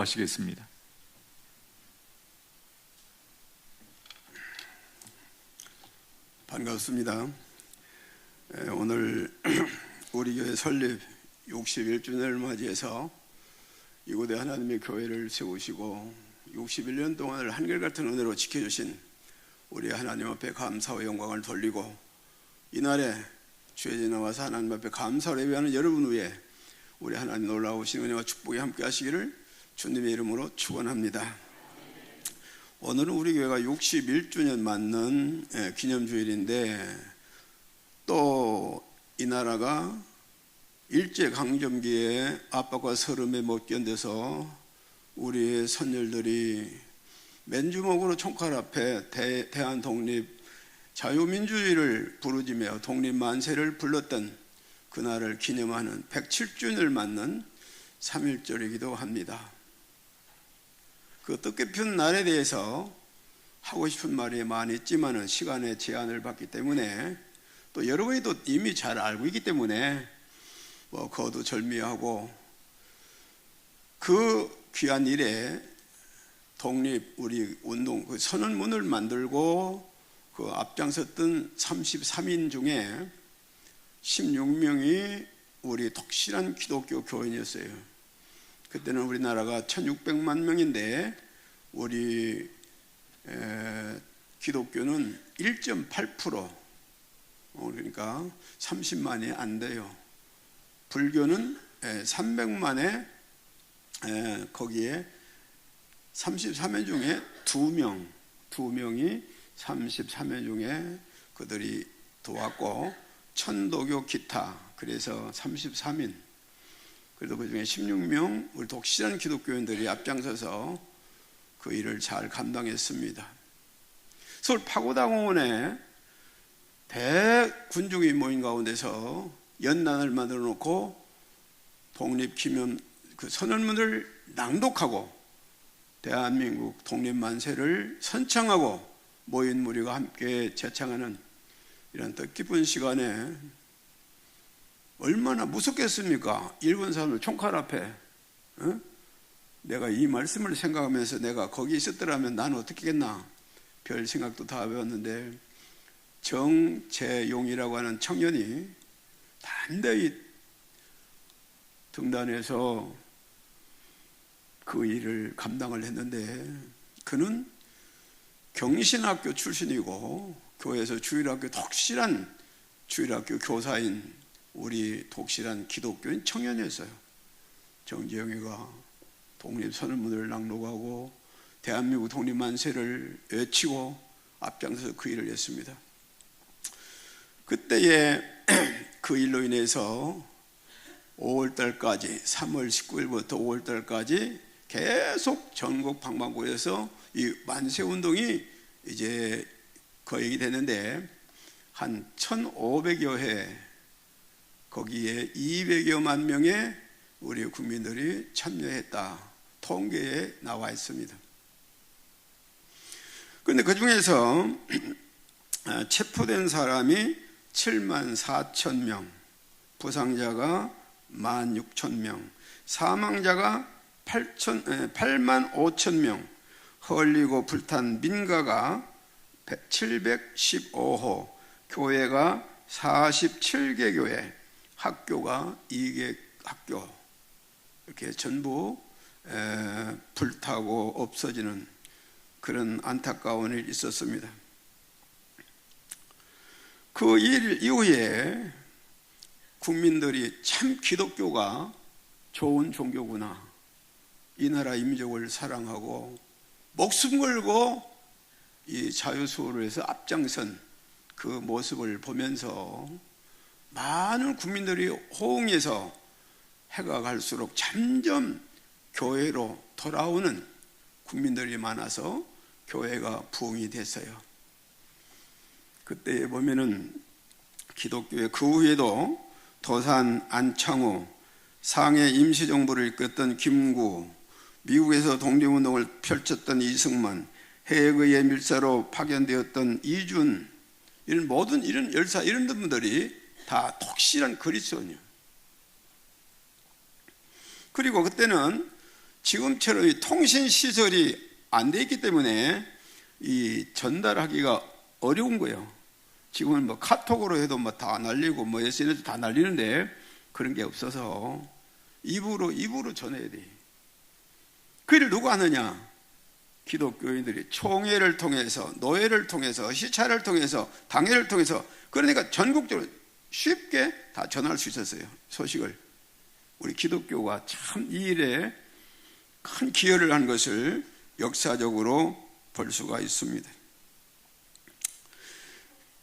하시겠습니다. 반갑습니다. 오늘 우리 교회 설립 61주년을 맞이해서 이곳에 하나님의 교회를 세우시고 61년 동안을 한결같은 은혜로 지켜주신 우리 하나님 앞에 감사와 영광을 돌리고, 이날에 주의 나와서 하나님 앞에 감사를 예배하는 여러분 위에 우리 하나님 놀라우신 은혜와 축복이 함께 하시기를 주님의 이름으로 축원합니다. 오늘은 우리 교회가 61주년 맞는 기념주일인데, 또 이 나라가 일제강점기에 압박과 서름에 못 견뎌서 우리의 선열들이 맨주먹으로 총칼 앞에 대한독립 자유민주주의를 부르짖며 독립만세를 불렀던 그날을 기념하는 107주년을 맞는 3.1절이기도 합니다. 그 뜻깊은 날에 대해서 하고 싶은 말이 많이 있지만은 시간의 제한을 받기 때문에, 또 여러분이 또 이미 잘 알고 있기 때문에 거두절미하고, 그 귀한 일에 독립 우리 운동 그 선언문을 만들고 그 앞장섰던 33인 중에 16명이 우리 독실한 기독교 교인이었어요. 그때는 우리나라가 1600만 명인데 우리 기독교는 1.8%, 그러니까 30만이 안 돼요. 불교는 300만에 거기에 33명 중에 2명이 33명 중에 그들이 도왔고, 천도교 기타, 그래서 33인, 그래도 그 중에 16명 우리 독실한 기독교인들이 앞장서서 그 일을 잘 감당했습니다. 서울 파고다공원에 대군중이 모인 가운데서 연단을 만들어 놓고 독립기념 그 선언문을 낭독하고 대한민국 독립만세를 선창하고 모인 무리가 함께 제창하는 이런 뜻깊은 시간에 얼마나 무섭겠습니까? 일본 사람들 총칼 앞에. 내가 이 말씀을 생각하면서 내가 거기 있었더라면 나는 어떻게 했겠나, 별 생각도 다 해봤는데, 정재용이라고 하는 청년이 단대히 등단해서 그 일을 감당을 했는데, 그는 경신학교 출신이고 교회에서 주일학교 독실한 주일학교 교사인 우리 독실한 기독교인 청년이었어요. 정재용이가 독립선언문을 낭독하고 대한민국 독립만세를 외치고 앞장서서 그 일을 했습니다. 그때에 그 일로 인해서 5월달까지, 3월 19일부터 5월달까지 계속 전국 방방곡곡에서 이 만세운동이 이제 거행이 되는데, 한 1500여 회, 거기에 200여만 명의 우리 국민들이 참여했다, 통계에 나와 있습니다. 그런데 그 중에서 체포된 사람이 7만 4천 명, 부상자가 1만 6천 명, 사망자가 8만 5천 명, 헐리고 불탄 민가가 715호, 교회가 47개 교회, 학교가 2개 학교, 이렇게 전부 불타고 없어지는 그런 안타까운 일이 있었습니다. 그 일 이후에 국민들이 참 기독교가 좋은 종교구나, 이 나라 민족을 사랑하고 목숨 걸고 이 자유수호를 해서 앞장선 그 모습을 보면서 많은 국민들이 호응해서 해가 갈수록 점점 교회로 돌아오는 국민들이 많아서 교회가 부흥이 됐어요. 그때 보면은 기독교의 그 후에도 도산 안창호, 상해 임시정부를 이끌었던 김구, 미국에서 독립운동을 펼쳤던 이승만, 해외의 밀사로 파견되었던 이준, 이런 모든 이런 열사, 이런 분들이 다 독실한 그리스도인이에요. 그리고 그때는 지금처럼 이 통신 시설이 안 돼 있기 때문에 이 전달하기가 어려운 거예요. 지금은 뭐 카톡으로 해도 뭐 다 날리고 뭐 SNS 다 날리는데 그런 게 없어서 입으로 전해야 돼. 그 일을 누가 하느냐? 기독교인들이 총회를 통해서, 노예를 통해서, 시차를 통해서, 당회를 통해서, 그러니까 전국적으로 쉽게 다 전할 수 있었어요. 소식을. 우리 기독교가 참 이 일에 큰 기여를 한 것을 역사적으로 볼 수가 있습니다.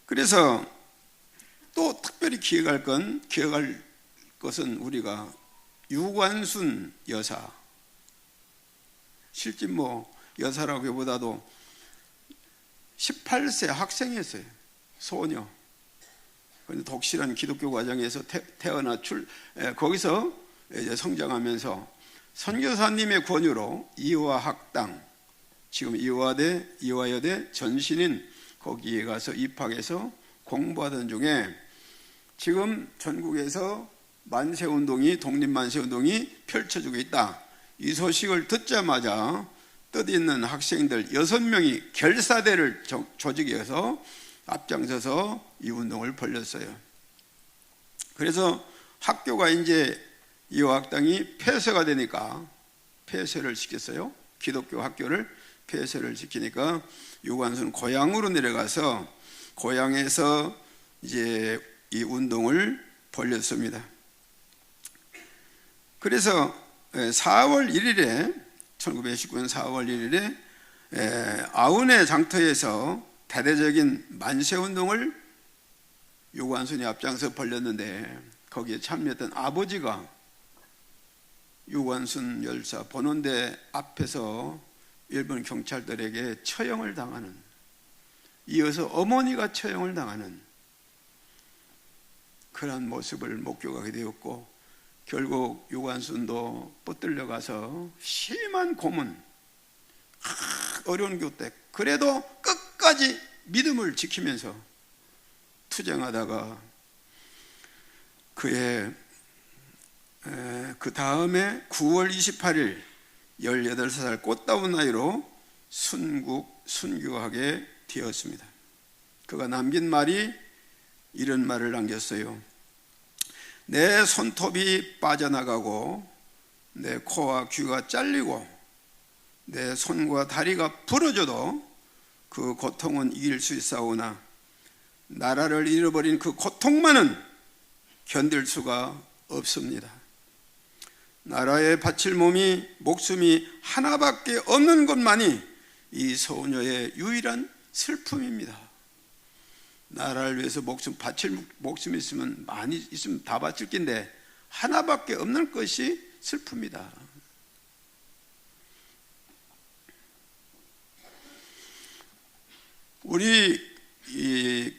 그래서 또 특별히 기억할 것은 우리가 유관순 여사, 실제 뭐 여사라고 하기보다도 18세 학생이었어요. 소녀. 독실한 기독교 과정에서 태어나 거기서 이제 성장하면서 선교사님의 권유로 이화학당, 지금 이화여대 전신인 거기에 가서 입학해서 공부하던 중에 지금 전국에서 만세운동이, 독립만세운동이 펼쳐지고 있다. 이 소식을 듣자마자 뜻있는 학생들 6명이 결사대를 조직해서 앞장서서 이 운동을 벌였어요. 그래서 학교가 이제 이화학당이 폐쇄가 되니까 폐쇄를 시켰어요. 기독교 학교를 폐쇄를 시키니까 유관순 고향으로 내려가서 고향에서 이제 이 운동을 벌였습니다. 그래서 4월 1일에 1919년 4월 1일에 아운의 장터에서 대대적인 만세운동을 유관순이 앞장서 벌였는데 거기에 참여했던 아버지가 유관순 열사 본원대 앞에서 일본 경찰들에게 처형을 당하는, 이어서 어머니가 처형을 당하는 그런 모습을 목격하게 되었고, 결국 유관순도 붙들려 가서 심한 고문, 어려운 교대, 그래도 끝까지 믿음을 지키면서 투쟁하다가 그의 그 다음에 9월 28일 18살 꽃다운 나이로 순교하게 되었습니다. 그가 남긴 말이 이런 말을 남겼어요. 내 손톱이 빠져나가고 내 코와 귀가 잘리고 내 손과 다리가 부러져도 그 고통은 이길 수 있사오나 나라를 잃어버린 그 고통만은 견딜 수가 없습니다. 나라에 바칠 목숨이 하나밖에 없는 것만이 이 소녀의 유일한 슬픔입니다. 나라를 위해서 바칠 목숨이 있으면 많이 있으면 다 바칠 텐데 하나밖에 없는 것이 슬픔이다. 우리 이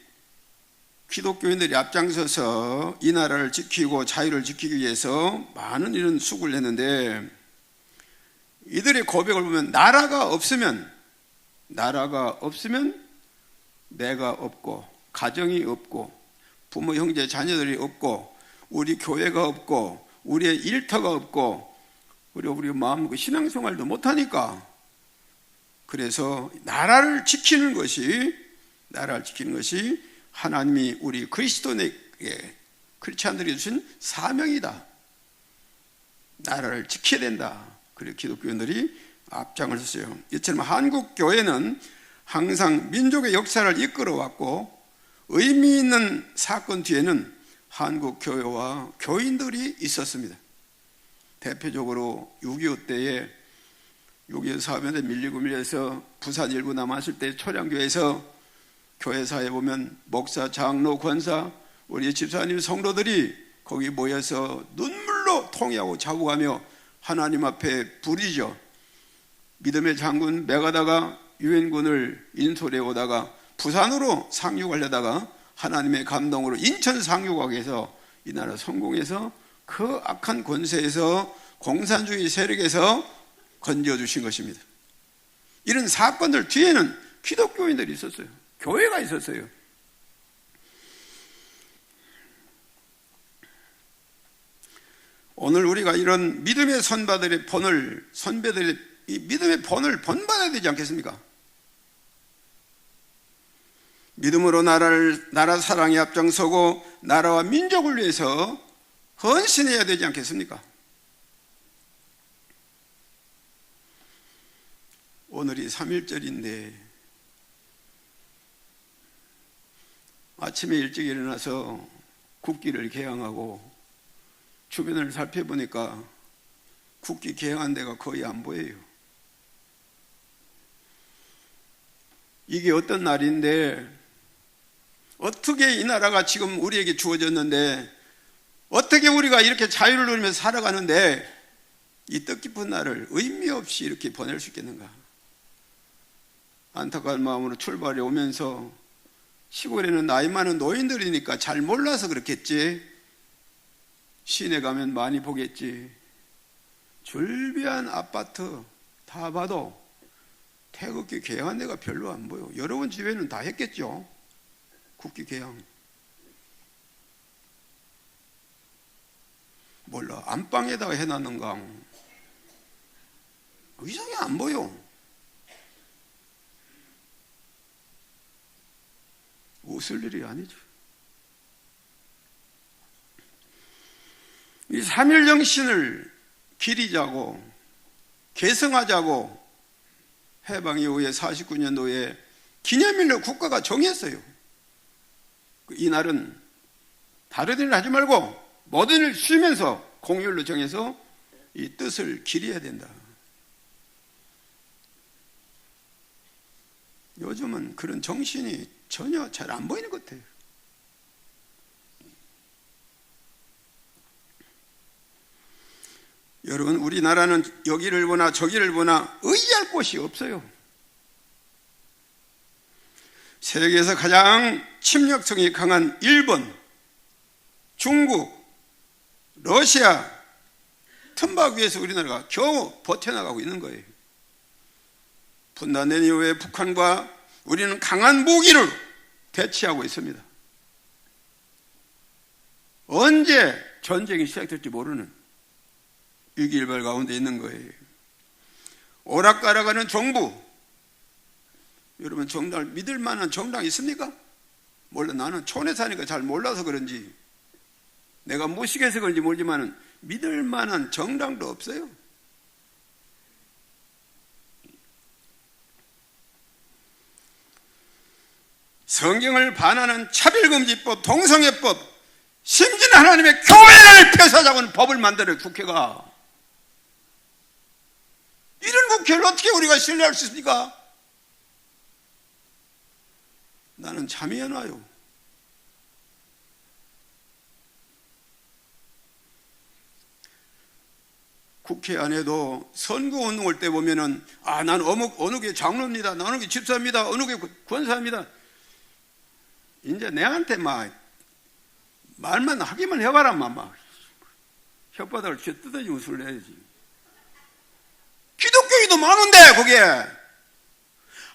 기독교인들이 앞장서서 이 나라를 지키고 자유를 지키기 위해서 많은 이런 수고를 했는데, 이들의 고백을 보면 나라가 없으면 내가 없고 가정이 없고 부모 형제 자녀들이 없고 우리 교회가 없고 우리의 일터가 없고 우리 마음 신앙생활도 못하니까, 그래서 나라를 지키는 것이 하나님이 우리 그리스도인에게, 크리스찬들이 주신 사명이다. 나라를 지켜야 된다. 그리고 기독교인들이 앞장을 섰어요. 이처럼 한국 교회는 항상 민족의 역사를 이끌어왔고, 의미 있는 사건 뒤에는 한국 교회와 교인들이 있었습니다. 대표적으로 6.25 때에 6.25 사변에 밀려서 부산 일부 남았을 때 초량교회에서 교회사에 보면 목사, 장로, 권사, 우리 집사님, 성도들이 거기 모여서 눈물로 통회하고 자부하며 하나님 앞에 부르짖어 믿음의 장군 메가다가 유엔군을 인솔해 오다가 부산으로 상륙하려다가 하나님의 감동으로 인천 상륙하게 해서 이 나라 성공해서 그 악한 권세에서 공산주의 세력에서 건져주신 것입니다. 이런 사건들 뒤에는 기독교인들이 있었어요. 교회가 있었어요. 오늘 우리가 이런 믿음의 선배들의 이 믿음의 본을 본받아야 되지 않겠습니까? 믿음으로 나라 사랑에 앞장서고 나라와 민족을 위해서 헌신해야 되지 않겠습니까? 오늘이 3.1절인데 아침에 일찍 일어나서 국기를 개항하고 주변을 살펴보니까 국기 개항한 데가 거의 안 보여요. 이게 어떤 날인데, 어떻게 이 나라가 지금 우리에게 주어졌는데, 어떻게 우리가 이렇게 자유를 누리면서 살아가는데 이 뜻깊은 날을 의미 없이 이렇게 보낼 수 있겠는가? 안타까운 마음으로 출발해 오면서, 시골에는 나이 많은 노인들이니까 잘 몰라서 그렇겠지, 시내 가면 많이 보겠지, 줄비한 아파트 다 봐도 태극기 개항한 데가 별로 안 보여. 여러분 집에는 다 했겠죠, 국기 개항. 몰라, 안방에다가 해놨는가, 이상하게 안 보여. 웃을 일이 아니죠. 이 3.1 정신을 기리자고 계승하자고 해방 이후에 49년도에 기념일로 국가가 정했어요. 이 날은 다른 일을 하지 말고 모든 일을 쉬면서 공휴일로 정해서 이 뜻을 기리해야 된다. 요즘은 그런 정신이 전혀 잘 안 보이는 것 같아요. 여러분, 우리나라는 여기를 보나 저기를 보나 의지할 곳이 없어요. 세계에서 가장 침략성이 강한 일본, 중국, 러시아 틈바구 위에서 우리나라가 겨우 버텨나가고 있는 거예요. 분단된 이후에 북한과 우리는 강한 무기를 대치하고 있습니다. 언제 전쟁이 시작될지 모르는 위기일발 가운데 있는 거예요. 오락가락하는 정부, 여러분 정당을 믿을 만한 정당이 있습니까? 몰라, 나는 촌에 사니까 잘 몰라서 그런지, 내가 무식해서 그런지 모르지만 믿을 만한 정당도 없어요. 성경을 반하는 차별금지법, 동성애법, 심지어 하나님의 교회를 폐쇄하자고는 법을 만들어요, 국회가. 이런 국회를 어떻게 우리가 신뢰할 수 있습니까? 나는 잠이 안 와요. 국회 안에도 선거운동 올 때 보면은, 난 어느 게 장로입니다, 어느 게 집사입니다, 어느 게 권사입니다. 이제 내한테 말만 하기만 해봐라, 혓바닥을 쥐어 뜯어지 웃을 내야지. 기독교인도 많은데 거기에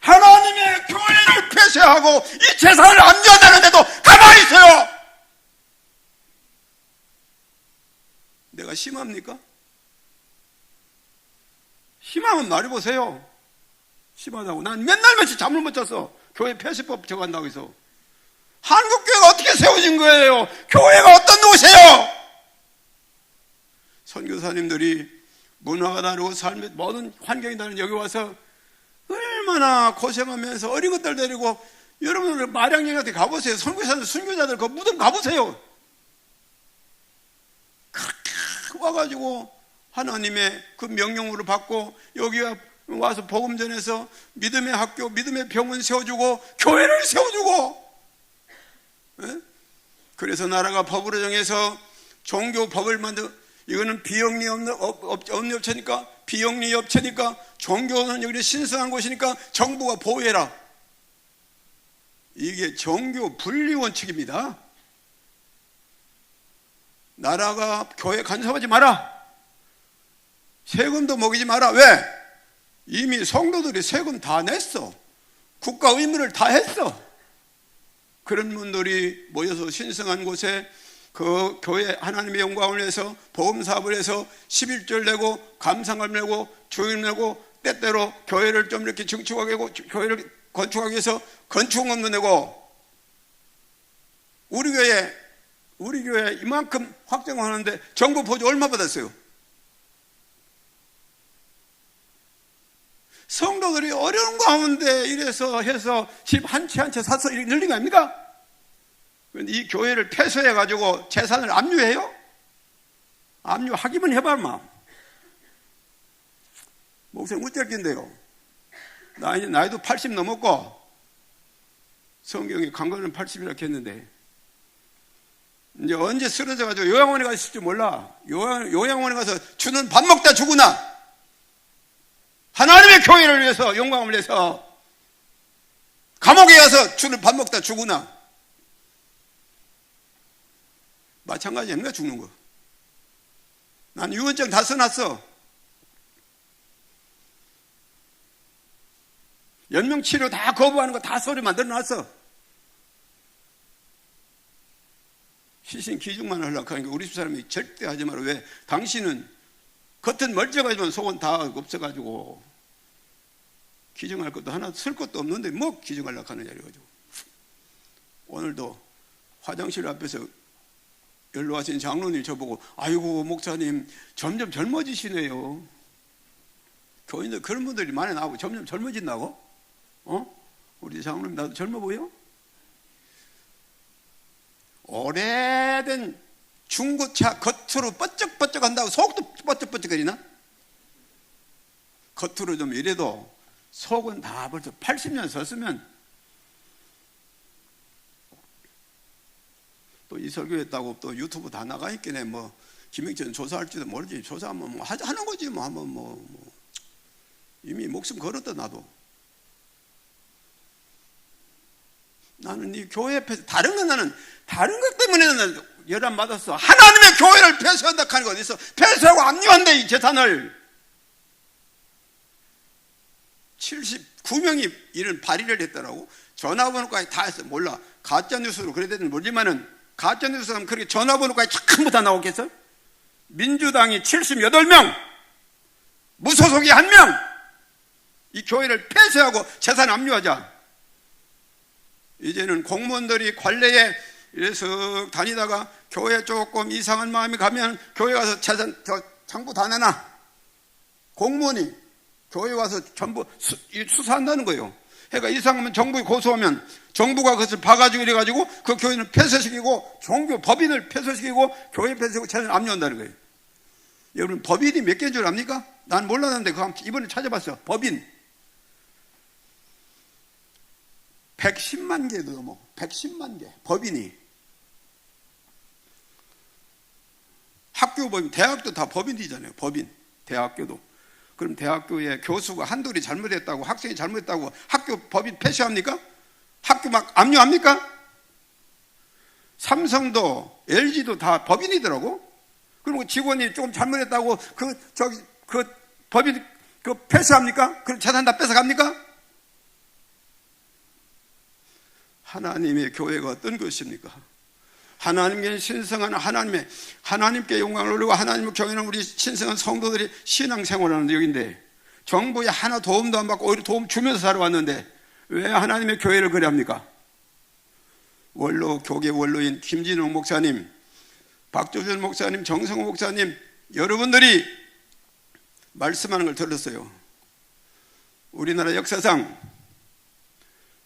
하나님의 교회를 폐쇄하고 이 재산을 안전하는데도 가만히 있어요. 내가 심합니까? 심하면 말해보세요. 심하다고. 난 맨날 며칠 잠을 못 잤어. 교회 폐쇄법 정한다고 해서. 한국교회가 어떻게 세워진 거예요? 교회가 어떤 곳이에요? 선교사님들이 문화가 다르고 삶의 모든 환경이 다른 여기 와서 얼마나 고생하면서 어린 것들 데리고, 여러분들 마량역한테 가보세요. 선교사들, 순교자들 그 무덤 가보세요. 그렇게 와가지고 하나님의 그 명령으로 받고 여기 와서 복음 전해서 믿음의 학교, 믿음의 병원 세워주고 교회를 세워주고, 그래서 나라가 법으로 정해서 종교 법을 만들고, 이거는 비영리 업체니까, 비영리 업체니까, 종교는 여기 신성한 곳이니까 정부가 보호해라. 이게 종교 분리 원칙입니다. 나라가 교회 간섭하지 마라. 세금도 먹이지 마라. 왜? 이미 성도들이 세금 다 냈어. 국가 의무를 다 했어. 그런 분들이 모여서 신성한 곳에 그 교회 하나님의 영광을 위해서 보험사업을 해서 11절 내고 감상을 내고 주일 내고 때때로 교회를 좀 이렇게 증축하게 하고 교회를 건축하기 위해서 건축원도 내고 우리 교회 이만큼 확장하는데 정부 보조 얼마 받았어요? 성도들이 어려운 가운데 이래서 해서 집 한 채 한 채 사서 이렇게 늘린 거 아닙니까? 그런데 이 교회를 폐쇄해가지고 재산을 압류해요? 압류하기만 해봐마. 목사님 어쩔 낀데요? 나이도 80 넘었고, 성경에 강건은 80이라고 했는데, 이제 언제 쓰러져가지고 요양원에 가서 있을지 몰라. 요양원에 가서 주는 밥 먹다 죽으나, 하나님의 교회를 위해서, 영광을 위해서, 감옥에 가서 주는 밥 먹다 죽으나, 마찬가지 아닌가, 죽는 거. 난 유언장 다 써놨어. 연명치료 다 거부하는 거 다 소리 만들어놨어. 시신 기증만 하려고 하니까 우리 집 사람이 절대 하지 마라. 왜? 당신은 겉은 멀쩡하지만 속은 다 없어가지고 기증할 것도 하나 쓸 것도 없는데 뭐 기증하려고 하느냐 이래가지고. 오늘도 화장실 앞에서 연로 하신 장로님 저보고 아이고 목사님 점점 젊어지시네요. 교인들 그런 분들이 많이 나오고 점점 젊어진다고? 우리 장로님 나도 젊어 보여? 오래된 중고차 겉으로 뻗쩍뻗쩍 한다고 속도 뻗쩍뻗쩍거리나? 겉으로 좀 이래도 속은 다 벌써 80년 썼으면 또 이 설교했다고 또 유튜브 다 나가 있긴 해. 뭐 김영철 조사할지도 모르지. 조사하면 뭐 하는 거지. 뭐 한번 뭐 이미 목숨 걸었다 나도. 나는 이 교회 앞에서 다른 것 때문에는 열안 받았어. 하나님의 교회를 폐쇄한다 하는 거 어디 있어? 폐쇄하고 압류한다 이 재산을. 79명이 이런 발의를 했더라고. 전화번호까지 다 했어. 몰라. 가짜뉴스로 그래야 되는지 모르지만은 가짜뉴스 하면 그렇게 전화번호까지 전부 다 나오겠어? 민주당이 78명, 무소속이 1명, 이 교회를 폐쇄하고 재산 압류하자. 이제는 공무원들이 관례에 이래서 다니다가 교회 조금 이상한 마음이 가면 교회 가서 재산 전부 다 내놔. 공무원이 교회 와서 전부 수사한다는 거예요. 그러니까 이상하면 정부에 고소하면 정부가 그것을 봐가지고 이래가지고 그 교회는 폐쇄시키고 종교 법인을 폐쇄시키고 교회 폐쇄시키고 재산을 압류한다는 거예요. 여러분 법인이 몇 개인 줄 압니까? 난 몰랐는데 그거 이번에 찾아봤어. 법인 110만 개도 넘어. 110만 개 법인이. 학교 법인, 대학도 다 법인이잖아요. 법인, 대학교도. 그럼 대학교에 교수가 한둘이 잘못했다고, 학생이 잘못했다고 학교 법인 폐쇄합니까? 학교 막 압류합니까? 삼성도 LG도 다 법인이더라고. 그리고 직원이 조금 잘못했다고 그 법인 폐쇄합니까? 그럼 재산 다 뺏어갑니까? 하나님의 교회가 어떤 것입니까? 하나님께 신성한 하나님께 영광을 올리고 하나님의 교회는 우리 신성한 성도들이 신앙생활하는 여기인데 정부에 하나 도움도 안 받고 오히려 도움 주면서 살아왔는데 왜 하나님의 교회를 그래 합니까? 교계 원로인 김진웅 목사님, 박조준 목사님, 정성호 목사님 여러분들이 말씀하는 걸 들었어요. 우리나라 역사상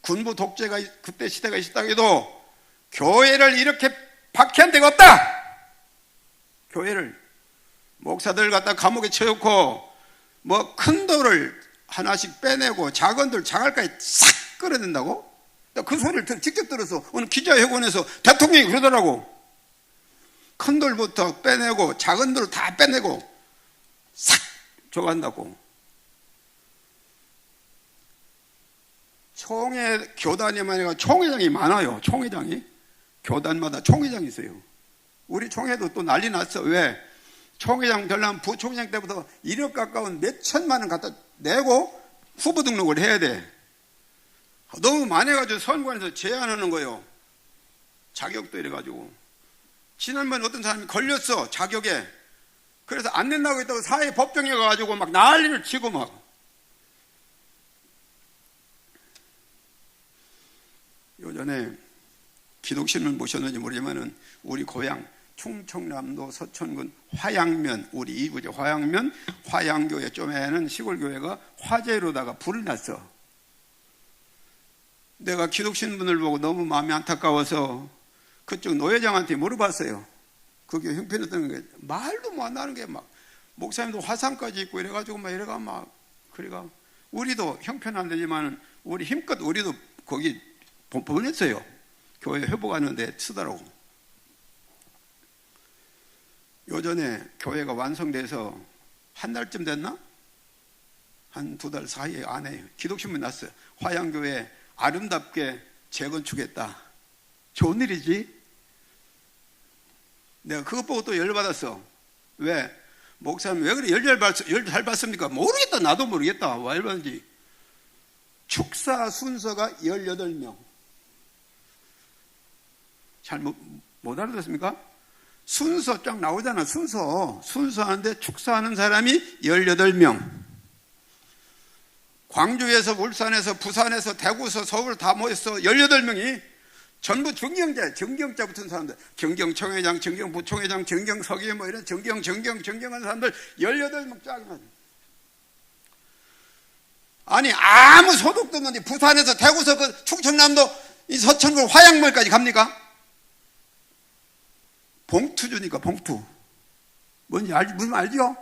군부 독재가 그때 시대가 있었다고 해도 교회를 이렇게 박해한 데가 없다. 교회를 목사들 갖다 감옥에 쳐놓고 뭐 큰 돌을 하나씩 빼내고 작은 돌 자갈까지 싹 끌어낸다고? 그 소리를 직접 들어서 오늘 기자회견에서 대통령이 그러더라고. 큰 돌부터 빼내고 작은 돌 다 빼내고 싹 줘간다고. 교단에만 해가 총회장이 많아요. 총회장이 교단마다 총회장이 있어요. 우리 총회도 또 난리 났어. 왜? 총회장 되려면 부총회장 때부터 1억 가까운 몇 천만 원 갖다 내고 후보 등록을 해야 돼. 너무 많아가지고 선관에서 제한하는 거예요. 자격도 이래가지고 지난번 어떤 사람이 걸렸어, 자격에. 그래서 안 된다고 했다고 사회 법정에 가가지고 막 난리를 치고 막. 요전에 기독신문 보셨는지 모르지만은 우리 고향 충청남도 서천군 화양면, 우리 이구죠. 화양면 화양교회 좀에는 시골교회가 화재로다가 불을 났어. 내가 기독신문을 보고 너무 마음이 안타까워서 그쪽 노회장한테 물어봤어요. 그게 형편없다는 게 말도 못 하는 게 막 목사님도 화상까지 있고 이래가지고 막 이래가 막 그래가 우리도 형편 안 되지만 우리 힘껏 우리도 거기 보냈어요. 교회 회복하는데 쓰더라고. 요전에 교회가 완성돼서 한 달쯤 됐나? 한 2달 사이 안에 기독신문 났어요. 화양교회 아름답게 재건축했다. 좋은 일이지. 내가 그것 보고 또 열받았어. 왜? 목사님 왜 그래 열 잘 받습니까? 모르겠다. 나도 모르겠다. 왜 열받는지. 축사 순서가 18명. 잘 못 알아듣습니까? 순서 쫙 나오잖아. 순서하는데 축사하는 사람이 18명. 광주에서 울산에서 부산에서 대구에서 서울 다 모였어. 18명이 전부 정경자 붙은 사람들. 경경청회장, 경경부총회장, 경경서기 뭐 이런 정경한 사람들 18명 쫙. 아니 아무 소득도 없는데 부산에서 대구에서 그 충청남도 이 서천군 화양면까지 갑니까? 봉투 주니까 봉투. 뭔지 무슨 알죠?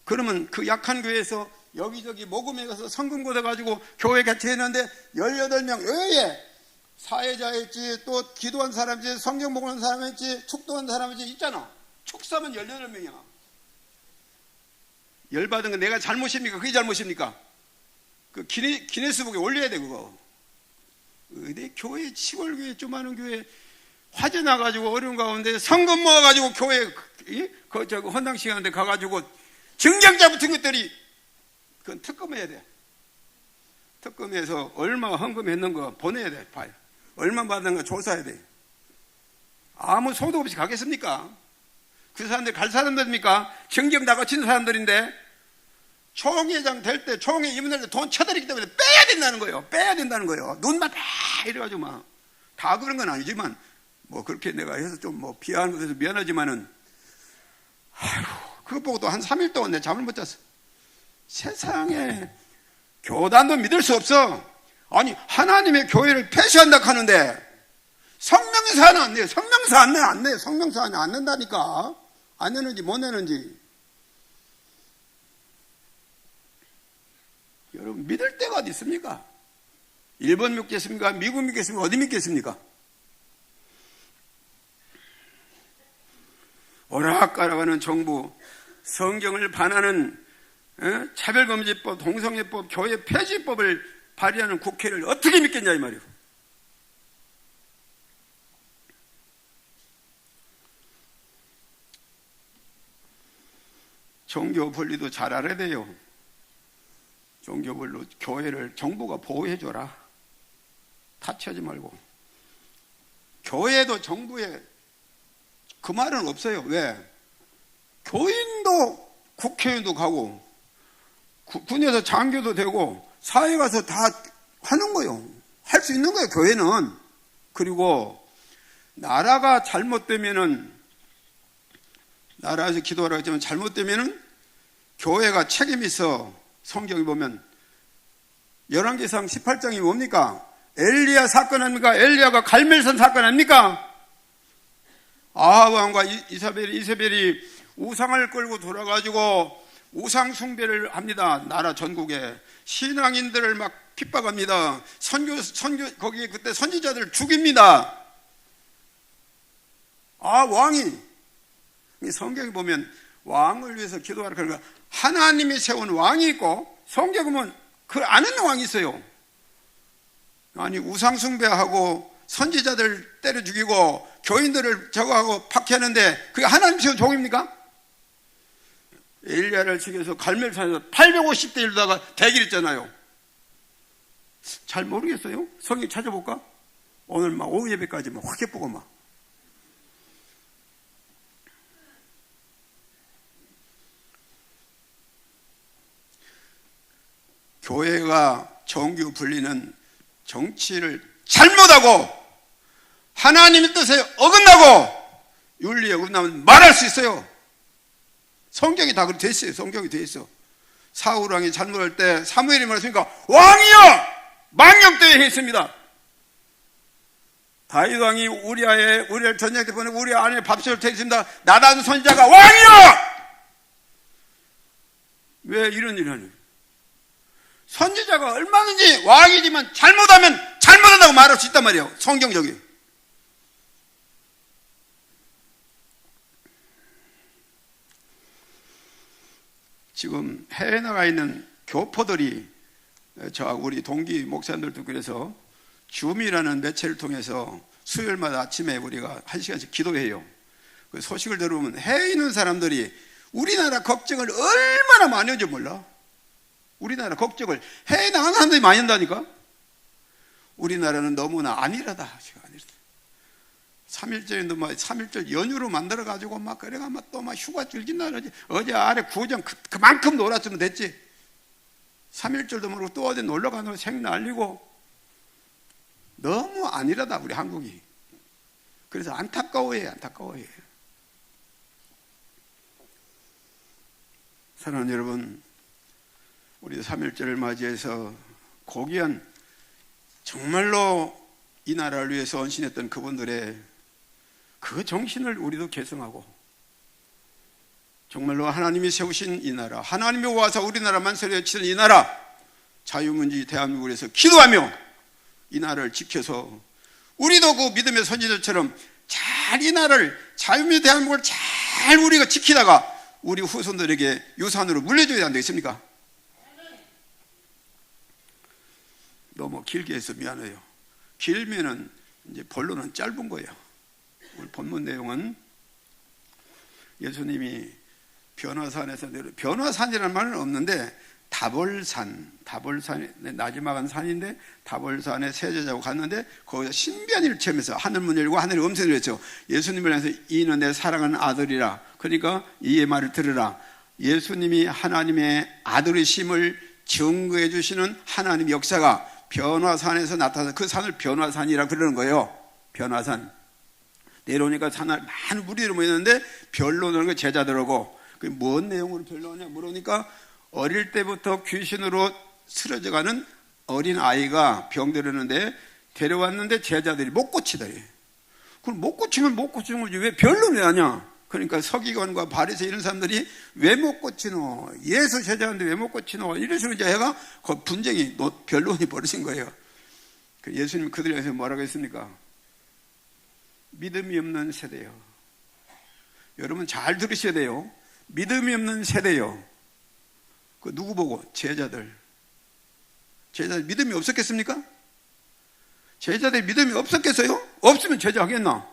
그러면 그 약한 교회에서 여기저기 모금에 가서 성금 걷어가지고 교회 개최했는데 18명 왜 사회자 있지, 또 기도한 사람 있지, 성경 보는 사람 있지, 축도한 사람 있잖아. 축사면 18명이야. 열받은 건 내가 잘못입니까? 그게 잘못입니까? 그 기네스북에 올려야 돼 그거. 내 교회 시골교회 조그마한 교회 화재 나가지고 어려운 가운데 성금 모아가지고 교회 그 헌당 시간에 가가지고 정경자 붙은 것들이 그건 특검해야 돼. 특검해서 얼마 헌금했는 거 보내야 돼. 봐요. 얼마 받은 거 조사해야 돼. 아무 소득 없이 가겠습니까? 그 사람들 갈 사람들입니까? 정경 다 거친 사람들인데 총회장 될 때 총회 입원할 때 돈 쳐드리기 때문에 빼야 된다는 거예요. 눈만 다 이래가지고 막 다 그런 건 아니지만 뭐 그렇게 내가 해서 좀 뭐 비하하는 것에서 미안하지만은 그거 보고 또 한 3일 동안 내 잠을 못 잤어. 세상에 교단도 믿을 수 없어. 아니 하나님의 교회를 폐쇄한다 하는데 성명서는 안 내요. 성명서 안 내요. 성명서 안 낸다니까. 안 내는지 못 내는지. 여러분 믿을 데가 어디 있습니까? 일본 믿겠습니까? 미국 믿겠습니까? 어디 믿겠습니까? 오락가락하는 정부, 성경을 반하는 차별금지법, 동성애법, 교회 폐지법을 발의하는 국회를 어떻게 믿겠냐 이 말이에요. 종교 분리도 잘 알아야 돼요. 종교 분리 교회를 정부가 보호해줘라. 타치하지 말고. 교회도 정부에 그 말은 없어요. 왜? 교인도 국회의원도 가고 군에서 장교도 되고 사회 가서 다 하는 거예요. 할 수 있는 거예요. 교회는. 그리고 나라가 잘못되면은 나라에서 기도하라고 했지만 잘못되면은 교회가 책임이 있어. 성경에 보면 열왕기상 18장이 뭡니까? 엘리야 사건 아닙니까? 엘리야가 갈멜산 사건 아닙니까? 아합 왕과 이세벨이 우상을 끌고 돌아가지고 우상 숭배를 합니다. 나라 전국에 신앙인들을 막 핍박합니다. 거기에 그때 선지자들을 죽입니다. 왕이 성경에 보면 왕을 위해서 기도하라 그러니까 하나님이 세운 왕이 있고 성경에 보면 그 아는 왕이 있어요. 아니 우상 숭배하고 선지자들 때려 죽이고 교인들을 저거하고 박해하는데 그게 하나님 세운 종입니까? 엘리야를 죽여서 갈멜산에서 850대 1로다가 대기했잖아요. 잘 모르겠어요. 성경 찾아볼까? 오늘 막 오후 예배까지 막 확 해보고 막 교회가 정규 분리는 정치를 잘못하고 하나님의 뜻에 어긋나고 윤리에 어긋나면 말할 수 있어요. 성경이 다 그렇게 돼 있어요. 성경이 돼 있어. 사울왕이 잘못할 때 사무엘이 말했으니까 왕이여 망령되이 했습니다. 다윗왕이 우리를 전쟁 때 보내고 우리 안에 밥솥을 태웠습니다. 나단 선지자가 왕이여! 왜 이런 일을 하냐? 선지자가 얼마든지 왕이지만 잘못하면 잘못한다고 말할 수 있단 말이에요. 성경적이에요. 지금 해외에 나가 있는 교포들이 우리 동기 목사님들도 그래서 줌이라는 매체를 통해서 수요일마다 아침에 우리가 1시간씩 기도해요. 그 소식을 들어보면 해외에 있는 사람들이 우리나라 걱정을 얼마나 많이 하는지 몰라. 우리나라 걱정을 해외에 나가는 사람들이 많이 한다니까. 우리나라는 너무나 안일하다. 3.1절인데 막 3.1절 연휴로 만들어가지고 막 그래가 막 또 막 휴가 줄긴 나르지. 어제 아래 구정 그만큼 놀았으면 됐지. 3.1절도 모르고 또 어디 놀러 가는 거 생 날리고. 너무 안일하다 우리 한국이. 그래서 안타까워해. 사랑하는 여러분, 우리 3.1절을 맞이해서 고귀한 정말로 이 나라를 위해서 헌신했던 그분들의 그 정신을 우리도 계승하고 정말로 하나님이 세우신 이 나라, 하나님이 와서 우리나라만 세워치는 이 나라, 자유민주주의 대한민국을 위해서 기도하며 이 나라를 지켜서 우리도 그 믿음의 선지자처럼 잘 이 나라를 자유민주주의 대한민국을 잘 우리가 지키다가 우리 후손들에게 유산으로 물려줘야 안 되겠습니까? 너무 길게 해서 미안해요. 길면은 이제 본론은 짧은 거예요. 오늘 본문 내용은 예수님이 변화산에서 변화산이라는 말은 없는데 다볼산의 나지막한 산인데 다볼산에 세제자고 갔는데 거기서 신비한 체험해서 하늘문 열고 하늘의 음성을 했죠. 예수님을 향해서 이는 내 사랑하는 아들이라. 그러니까 이의 말을 들으라. 예수님이 하나님의 아들이심을 증거해 주시는 하나님의 역사가 변화산에서 나타나서 그 산을 변화산이라 그러는 거예요. 변화산. 내려오니까 산을 많은 무리들이 모였는데 별로 오는 거 제자들하고. 그게 뭔 내용으로 별로 오냐 물으니까 어릴 때부터 귀신으로 쓰러져가는 어린 아이가 병들었는데 데려왔는데 제자들이 못 고치더래. 그럼 못 고치면 못 고치는 거지 왜 별로 왜 하냐? 그러니까 서기관과 바리새 이런 사람들이 왜 못 고치노? 예수 제자인데 왜 못 고치노? 이런 식으로 이제 해가 그 분쟁이 변론이 벌어진 거예요. 예수님 그들에서 뭐라고 했습니까? 믿음이 없는 세대요. 여러분 잘 들으셔야 돼요. 믿음이 없는 세대요. 그 누구 보고? 제자들 믿음이 없었겠습니까? 제자들 믿음이 없었겠어요? 없으면 제자 하겠나?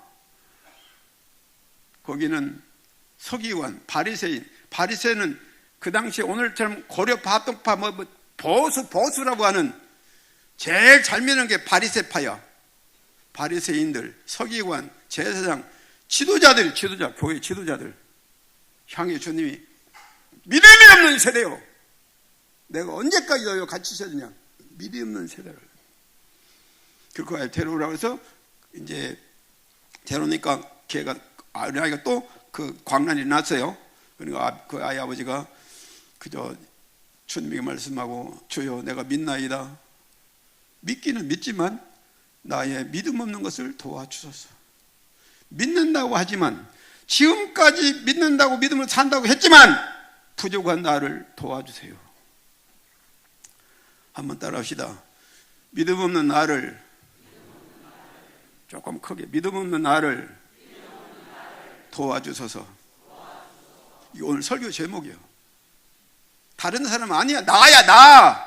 거기는 서기관, 바리새인. 바리새는 그 당시에 오늘처럼 고려파, 합동파, 보수라고 하는 제일 잘 믿는 게 바리새파야. 바리새인들, 서기관, 제사장, 지도자, 교회 지도자들 향해 주님이 믿음이 없는 세대요. 내가 언제까지 너희와 같이 있어야 되냐? 믿음이 없는 세대를. 그렇게 데려오라고 해서 이제 데려오니까 걔가 아이가 또 그 광란이 났어요. 그러니까 그 아이 아버지가 그저 주님에게 말씀하고 주여 내가 믿나이다. 믿기는 믿지만 나의 믿음 없는 것을 도와주소서. 믿는다고 하지만 지금까지 믿는다고 믿음을 산다고 했지만 부족한 나를 도와주세요. 한번 따라합시다. 믿음 없는 나를 조금 크게 믿음 없는 나를 도와주소서. 이게 오늘 설교 제목이에요. 다른 사람 아니야. 나야 나.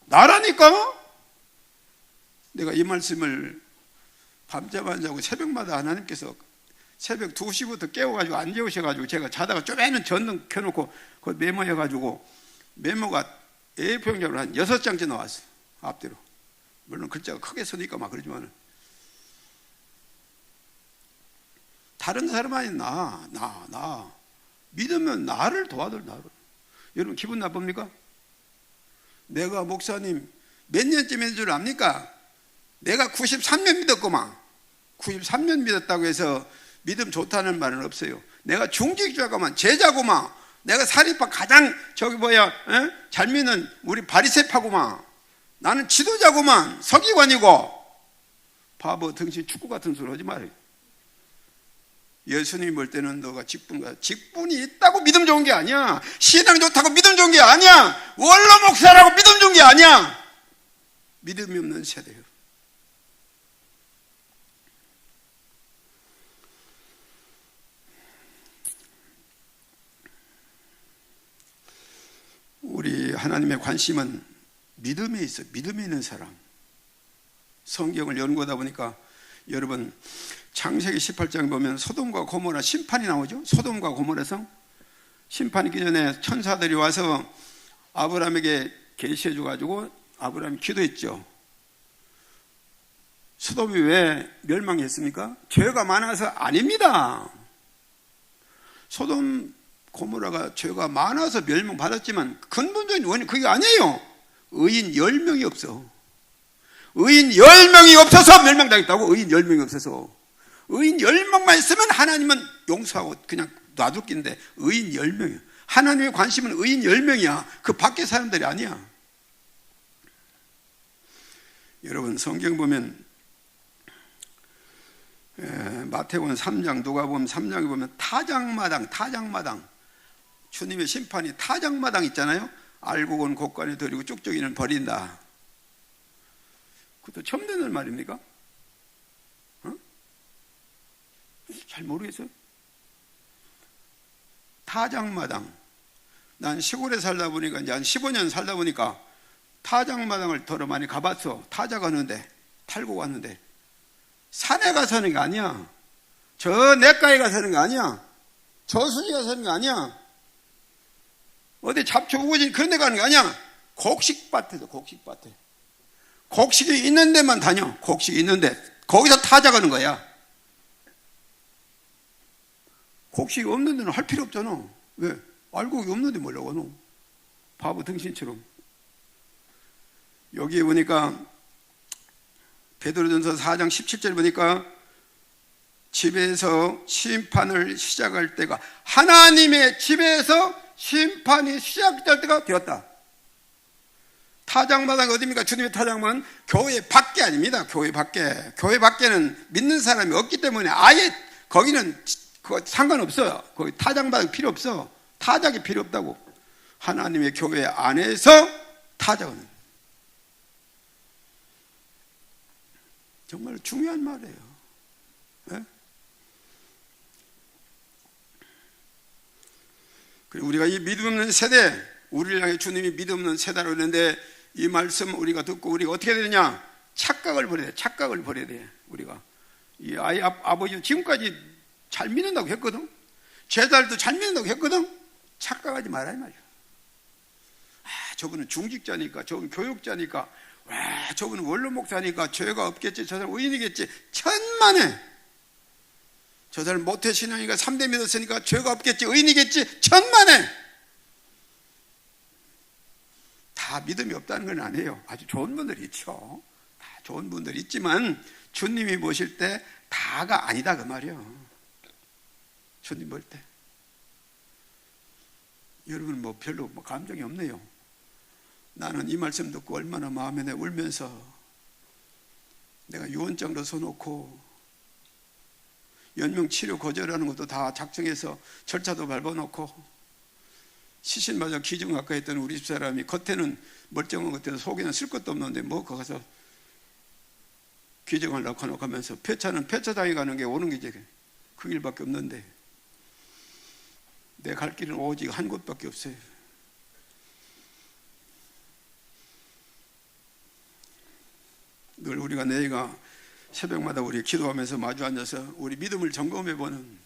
나라니까. 내가 이 말씀을 밤잠 안 자고 새벽마다 하나님께서 새벽 2시부터 깨워가지고 안 재우셔가지고 제가 자다가 쪼매는 전등 켜놓고 그걸 메모해가지고 메모가 A4용지로 한 6장째 나왔어요. 앞뒤로. 물론 글자가 크게 쓰니까 막 그러지만은 다른 사람 아니 나 믿으면 나를 도와줄 나를. 여러분 기분 나쁩니까? 내가 목사님 몇 년쯤인 줄 압니까? 내가 93년 믿었구만. 93년 믿었다고 해서 믿음 좋다는 말은 없어요. 내가 중직자구만, 제자구만. 내가 사립파 가장 잘 믿는 우리 바리새파구만. 나는 지도자구만, 서기관이고. 바보 덩치 축구 같은 소리 하지 말아요. 예수님이 볼 때는 너가 직분이 있다고 믿음 좋은 게 아니야. 신앙 좋다고 믿음 좋은 게 아니야. 원로 목사라고 믿음 좋은 게 아니야. 믿음이 없는 세대예요. 우리 하나님의 관심은 믿음에 있어. 믿음에 있는 사람. 성경을 연구하다 보니까 여러분 창세기 18장 보면 소돔과 고모라 심판이 나오죠. 소돔과 고모라 성 심판이 있기 전에 천사들이 와서 아브라함에게 계시해 줘가지고 아브라함이 기도했죠. 소돔이 왜 멸망했습니까? 죄가 많아서 아닙니다. 소돔 고모라가 죄가 많아서 멸망받았지만 근본적인 원인 그게 아니에요. 의인 10명이 없어. 의인 10명이 없어서 멸망당했다고. 의인 10명이 없어서. 의인 10명만 있으면 하나님은 용서하고 그냥 놔둘 낀데 의인 10명이야. 하나님의 관심은 의인 10명이야. 그 밖의 사람들이 아니야. 여러분 성경 보면 마태복음 3장, 누가복음 3장에 보면 타작마당 주님의 심판이 타작마당 있잖아요. 알곡은 곳간에 들이고 쭉쭉이는 버린다. 그것도 처음 듣는 말입니까? 잘 모르겠어요. 타작마당. 난 시골에 살다 보니까 이제 한 15년 살다 보니까 타작마당을 더러 많이 가봤어. 타작하는데 탈고 갔는데 산에 가서 하는 게 아니야. 저 냇가에 가서 하는 게 아니야. 저수지 가서 하는 게 아니야. 어디 잡초 우거진 그런 데 가는 게 아니야. 곡식밭에서 곡식밭에. 곡식이 있는 데만 다녀. 곡식이 있는데 거기서 타작하는 거야. 곡식이 없는 데는 할 필요 없잖아. 왜? 알곡이 없는데 뭐라고 하노? 바보 등신처럼. 여기에 보니까 베드로전서 4장 17절 보니까 집에서 심판을 시작할 때가 하나님의 집에서 심판이 시작될 때가 되었다. 타작마당이 어디입니까? 주님의 타작마당은 교회 밖에 아닙니다. 교회 밖에. 교회 밖에는 믿는 사람이 없기 때문에 아예 거기는 그거 상관없어요. 거기 타작마당 필요 없어. 타작이 필요 없다고. 하나님의 교회 안에서 타작은 정말 중요한 말이에요. 네? 그리고 우리가 이 믿음 없는 세대, 우리를 향해 주님이 믿음 없는 세대라고 했는데 이 말씀 우리가 듣고 우리가 어떻게 되느냐? 착각을 버려야 돼. 착각을 버려야 돼. 우리가 이 아이 아버지 지금까지 잘 믿는다고 했거든. 제자들도 잘 믿는다고 했거든. 착각하지 말아야 말이야. 저분은 중직자니까, 저분은 교육자니까, 와, 저분은 원로 목사니까 죄가 없겠지, 저 사람 의인이겠지. 천만에. 저 사람 모태신앙이니까 3대 믿었으니까 죄가 없겠지, 의인이겠지. 천만에. 다 믿음이 없다는 건 아니에요. 아주 좋은 분들이 있죠. 다 좋은 분들이 있지만 주님이 보실 때 다가 아니다 그 말이에요. 주님 볼 때. 여러분 뭐 별로 감정이 없네요. 나는 이 말씀 듣고 얼마나 마음에 내 울면서 내가 유언장도 써놓고 연명치료 거절하는 것도 다 작성해서 절차도 밟아놓고 시신마저 기증 가까이 했던 우리 집사람이 겉에는 멀쩡한 것 같아서 속에는 쓸 것도 없는데 뭐 거기 가서 기증하려고 하놓고 하면서 폐차는 폐차당해 가는 게 오는 게 그 길밖에 없는데 내 갈 길은 오직 한 곳밖에 없어요. 늘 우리가 내가 새벽마다 우리 기도하면서 마주 앉아서 우리 믿음을 점검해보는,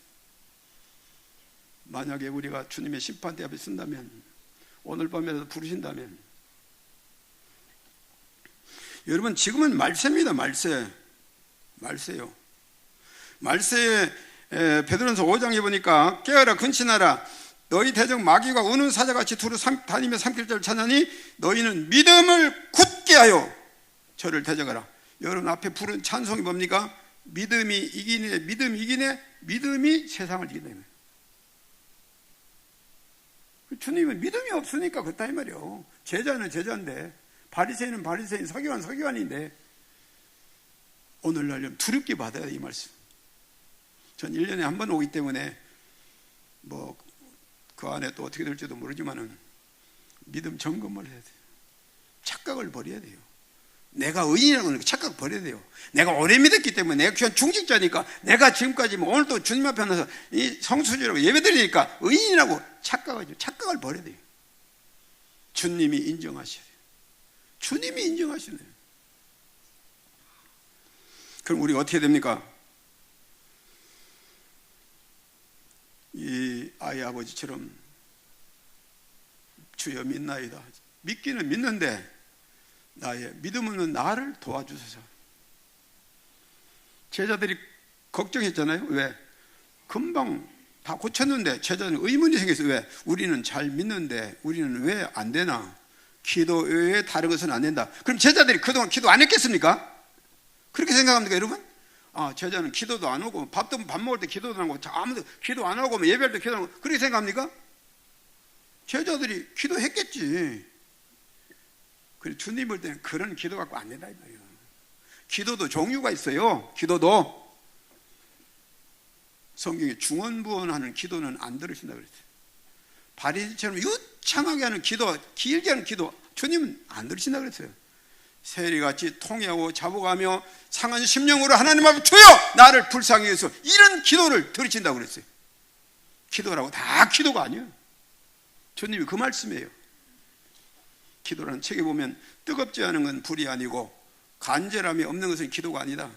만약에 우리가 주님의 심판대 앞에 쓴다면, 오늘 밤에도 부르신다면, 여러분 지금은 말세입니다. 말세요. 말세에 베드로전서 5장에 보니까 깨어라 근신하라 너희 대적 마귀가 우는 사자같이 두루 다니며 삼킬 자를 찾나니 너희는 믿음을 굳게 하여 저를 대적하라. 여러분 앞에 부른 찬송이 뭡니까? 믿음이 이기네, 믿음이 이기네, 믿음이 세상을 이기네. 주님은 믿음이 없으니까 그렇다 이 말이에요. 제자는 제자인데, 바리새인은 바리새인, 서기관 서기관인데 오늘날 좀 두렵게 받아야 돼, 이 말씀. 전 1년에 한 번 오기 때문에 뭐 그 안에 또 어떻게 될지도 모르지만은 믿음 점검을 해야 돼요. 착각을 버려야 돼요. 내가 의인이라고 하는 착각 버려야 돼요. 내가 오래 믿었기 때문에, 내가 귀한 중직자니까, 내가 지금까지 뭐 오늘 또 주님 앞에 나서 이 성수주라고 예배드리니까 의인이라고 착각을 버려야 돼요. 주님이 인정하셔야 돼요. 주님이 인정하시네요. 그럼 우리가 어떻게 됩니까? 이 아이 아버지처럼 주여 믿나이다. 믿기는 믿는데 나의 믿음 없는 나를 도와주소서. 제자들이 걱정했잖아요. 왜? 금방 다 고쳤는데 제자는 의문이 생겼어요. 왜? 우리는 잘 믿는데 우리는 왜 안 되나? 기도 외에 다른 것은 안 된다. 그럼 제자들이 그동안 기도 안 했겠습니까? 그렇게 생각합니까, 여러분? 제자는 기도도 안 오고, 밥 먹을 때 기도도 안 하고, 아무도 기도 안 하고, 예배할 때 기도 안 하고, 그렇게 생각합니까? 제자들이 기도했겠지. 그래, 주님 볼 때는 그런 기도 갖고 안 된다 이 말이에요. 기도도 종류가 있어요. 기도도 성경에 중언부언하는 기도는 안 들으신다 그랬어요. 바리새인처럼 유창하게 하는 기도, 길게 하는 기도, 주님은 안 들으신다 그랬어요. 세리같이 통회하고 자복하며 상한 심령으로 하나님 앞에 주여 나를 불쌍히 여기서, 이런 기도를 들으신다고 그랬어요. 기도라고 다 기도가 아니에요. 주님이 그 말씀이에요. 기도라는 책에 보면 뜨겁지 않은 건 불이 아니고 간절함이 없는 것은 기도가 아니다.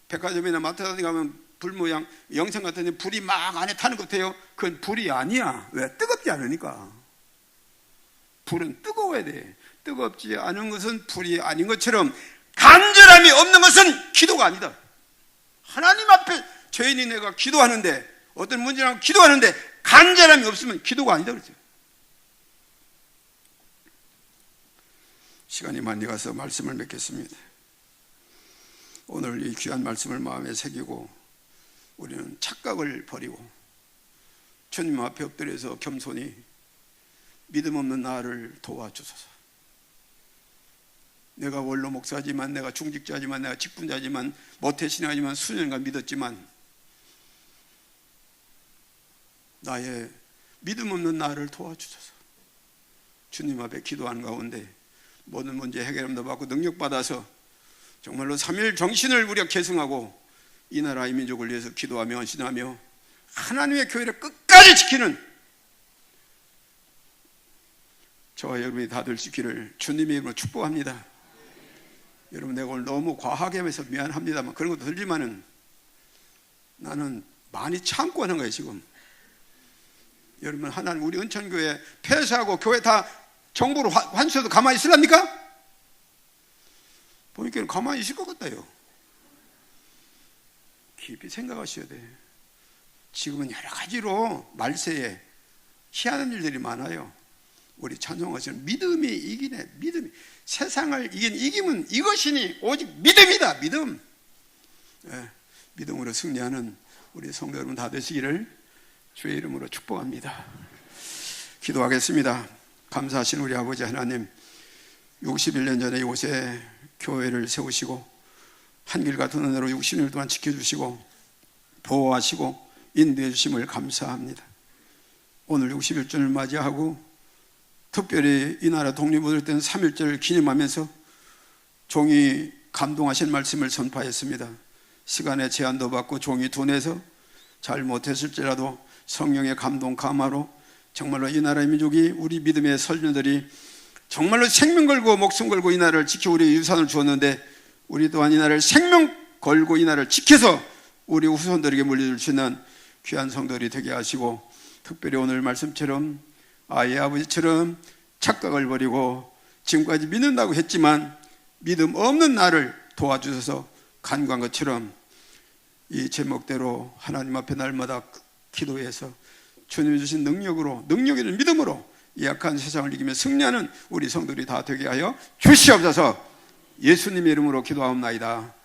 백화점이나 마트 같은 데 가면 불 모양 영상 같은 데 불이 막 안에 타는 것 같아요. 그건 불이 아니야. 왜? 뜨겁지 않으니까. 불은 뜨거워야 돼. 뜨겁지 않은 것은 불이 아닌 것처럼 간절함이 없는 것은 기도가 아니다. 하나님 앞에 죄인이 내가 기도하는데, 어떤 문제랑 기도하는데 간절함이 없으면 기도가 아니다 그랬어요. 시간이 많이 가서 말씀을 맺겠습니다. 오늘 이 귀한 말씀을 마음에 새기고 우리는 착각을 버리고 주님 앞에 엎드려서 겸손히 믿음 없는 나를 도와주소서. 내가 원로 목사지만, 내가 중직자지만, 내가 직분자지만, 모태신앙이지만, 수년간 믿었지만 나의 믿음 없는 나를 도와주소서. 주님 앞에 기도하는 가운데 모든 문제 해결함도 받고 능력받아서 정말로 3일 정신을 우리가 계승하고 이 나라 이 민족을 위해서 기도하며 헌신하며 하나님의 교회를 끝까지 지키는 저와 여러분이 다 될 수 있기를 주님의 이름으로 축복합니다. 여러분, 내가 오늘 너무 과하게 하면서 미안합니다만 그런 것도 들지만은 나는 많이 참고 하는 거예요 지금. 여러분, 하나님 우리 은천교회 폐쇄하고 교회 다 정부로 환수해도 가만히 있으랍니까? 보니까 가만히 있을 것 같아요. 깊이 생각하셔야 돼. 지금은 여러 가지로 말세에 희한한 일들이 많아요. 우리 찬송하시는 믿음이 이기네. 믿음이 세상을 이기면 이것이니 오직 믿음이다. 믿음. 믿음으로 승리하는 우리 성도 여러분 다 되시기를 주의 이름으로 축복합니다. 기도하겠습니다. 감사하신 우리 아버지 하나님, 61년 전에 이곳에 교회를 세우시고 한길 같은 은혜로 60년 동안 지켜주시고 보호하시고 인도해 주심을 감사합니다. 오늘 61주년을 맞이하고 특별히 이 나라 독립을 얻을 때는 3.1절을 기념하면서 종이 감동하신 말씀을 선포했습니다. 시간의 제한도 받고 종이 둔해서 잘 못했을지라도 성령의 감동 감화로 정말로 이 나라의 민족이, 우리 믿음의 설교들이 정말로 생명 걸고 목숨 걸고 이 나라를 지켜 우리의 유산을 주었는데, 우리 또한 이 나라를 생명 걸고 이 나라를 지켜서 우리 후손들에게 물려줄 수 있는 귀한 성도들이 되게 하시고, 특별히 오늘 말씀처럼 아이의 아버지처럼 착각을 버리고 지금까지 믿는다고 했지만 믿음 없는 나를 도와주셔서 간구한 것처럼 이 제목대로 하나님 앞에 날마다 기도해서 주님이 주신 능력이는 믿음으로 이 약한 세상을 이기며 승리하는 우리 성도들이 다 되게 하여 주시옵소서. 예수님의 이름으로 기도하옵나이다.